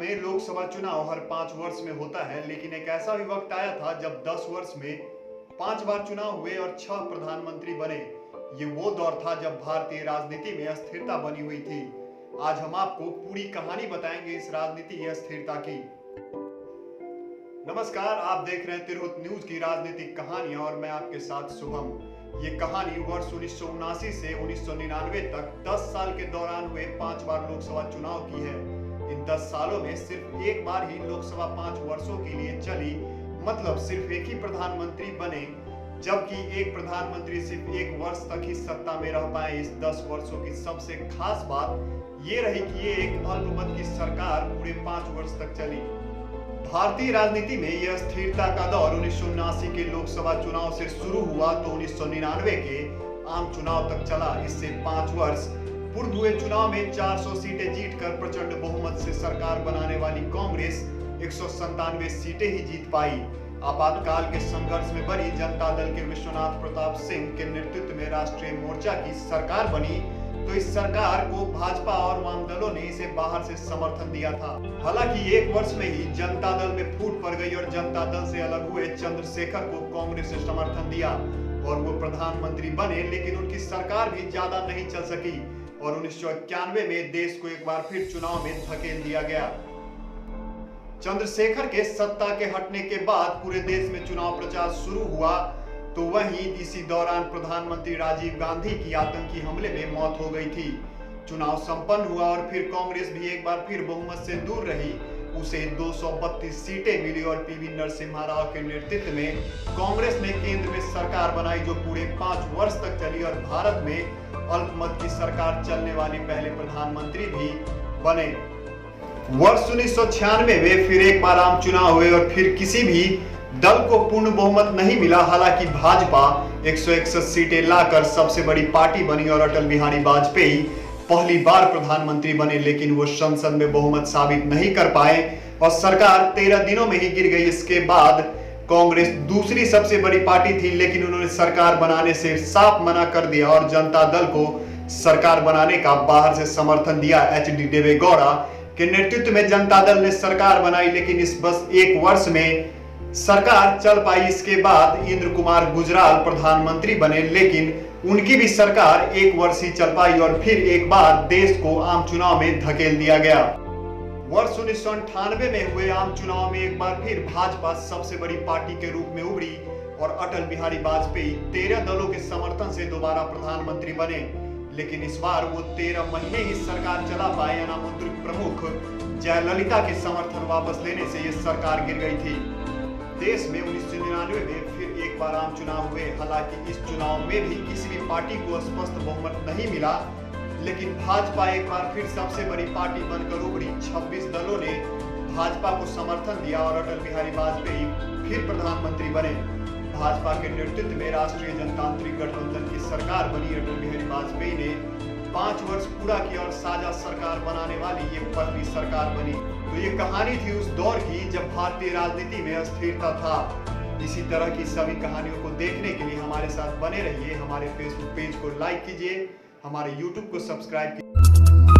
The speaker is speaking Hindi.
जाने लोकसभा चुनाव हर 5 वर्ष में होता है, लेकिन एक ऐसा भी वक्त आया था जब 10 वर्ष में 5 बार चुनाव हुए और 6 प्रधानमंत्री बने। ये वो दौर था जब भारतीय राजनीति में अस्थिरता बनी हुई थी। आज हम आपको पूरी कहानी बताएंगे इस राजनीतिक अस्थिरता की। नमस्कार, आप देख रहे हैं तिरहुत न्यूज की राजनीतिक कहानियां और मैं आपके साथ शुभम। ये कहानी वर्ष 1979 से 1999 तक 10 साल के दौरान हुए 5 बार लोकसभा चुनाव की है। इन 10 सालों में सिर्फ एक बार ही लोकसभा 5 वर्षों के लिए चली, मतलब सिर्फ एक ही प्रधानमंत्री बने, जबकि एक प्रधानमंत्री सिर्फ 1 वर्ष तक ही सत्ता में रह पाए। इस 10 वर्षों की सबसे खास बात ये रही कि ये एक अल्पमत की सरकार पूरे 5 वर्ष तक चली। भारतीय राजनीति में यह स्थिरता का दौर 1979 के लोकसभा चुनाव से शुरू हुआ तो 1999 के आम चुनाव तक चला। इससे 5 वर्ष पूर्व हुए चुनाव में 400 सीटें जीतकर प्रचंड बहुमत से सरकार बनाने वाली कांग्रेस 197 सीटें ही जीत पाई। आपातकाल के संघर्ष में बनी जनता दल के विश्वनाथ प्रताप सिंह के नेतृत्व में राष्ट्रीय मोर्चा की सरकार बनी, तो इस सरकार को भाजपा और वाम दलों ने इसे बाहर से समर्थन दिया था। हालांकि 1 वर्ष में ही जनता दल में फूट पड़ गई और जनता दल से अलग हुए चंद्रशेखर को कांग्रेस ने समर्थन दिया और वो प्रधानमंत्री बने, लेकिन उनकी सरकार भी ज्यादा नहीं चल सकी और 1991 में देश को एक बार फिर चुनाव में धकेल दिया गया। चंद्रशेखर के सत्ता के हटने के बाद पूरे देश में चुनाव प्रचार शुरू हुआ, तो वहीं इसी दौरान प्रधानमंत्री राजीव गांधी की आतंकी हमले में मौत हो गई थी। चुनाव संपन्न हुआ और फिर कांग्रेस भी एक बार फिर बहुमत से दूर रही। उसे 232 सीटें मिली और पीवी नरसिम्हा राव के नेतृत्व में कांग्रेस ने केंद्र में सरकार बनाई, जो पूरे 5 वर्ष तक चली और भारत में अल्पमत की सरकार चलने वाली पहले प्रधानमंत्री भी बने। वर्ष 1996 में फिर एक बार आम चुनाव हुए और फिर किसी भी दल को पूर्ण बहुमत नहीं मिला। हालांकि भाजपा 161 सीटें लाकर सबसे बड़ी पार्टी बनी और अटल बिहारी वाजपेयी पहली बार प्रधानमंत्री बने, लेकिन वो संसद में बहुमत साबित नहीं कर पाए और सरकार 13 दिनों में ही गिर गई। इसके बाद कांग्रेस दूसरी सबसे बड़ी पार्टी थी, लेकिन उन्होंने सरकार बनाने से साफ मना कर दिया और जनता दल को सरकार बनाने का बाहर से समर्थन दिया। एच.डी. देवेगौड़ा के नेतृत्व में जनता दल ने सरकार बनाई, लेकिन इस बस 1 वर्ष में सरकार चल पाई। इसके बाद इंद्र कुमार गुजराल प्रधानमंत्री बने, लेकिन उनकी भी सरकार 1 वर्ष ही चल पाई और फिर एक बार देश को आम चुनाव में धकेल दिया गया। वर्ष 1998 में हुए आम चुनाव में एक बार फिर भाजपा सबसे बड़ी पार्टी के रूप में उभरी और अटल बिहारी वाजपेयी 13 दलों के समर्थन से दोबारा प्रधानमंत्री बने, लेकिन इस बार वो 13 महीने ही सरकार चला पाए। अनामंत्रित प्रमुख जयललिता के समर्थन वापस लेने से ये सरकार गिर गई थी। देश में 1999 में फिर एक बार आम चुनाव हुए। हालांकि इस चुनाव में भी किसी भी पार्टी को स्पष्ट बहुमत नहीं मिला, लेकिन भाजपा एक बार फिर सबसे बड़ी पार्टी बनकर उभरी। 26 दलों ने भाजपा को समर्थन दिया और अटल बिहारी वाजपेयी फिर प्रधानमंत्री बने। भाजपा के नेतृत्व में राष्ट्रीय जनतांत्रिक गठबंधन की सरकार बनी। अटल बिहारी वाजपेयी ने 5 वर्ष पूरा किया और साझा सरकार बनाने वाली ये पहली सरकार बनी। तो ये कहानी थी उस दौर की जब भारतीय राजनीति में अस्थिरता था। इसी तरह की सभी कहानियों को देखने के लिए हमारे साथ बने रहिए। हमारे फेसबुक पेज को लाइक कीजिए, हमारे यूट्यूब को सब्सक्राइब कीजिए।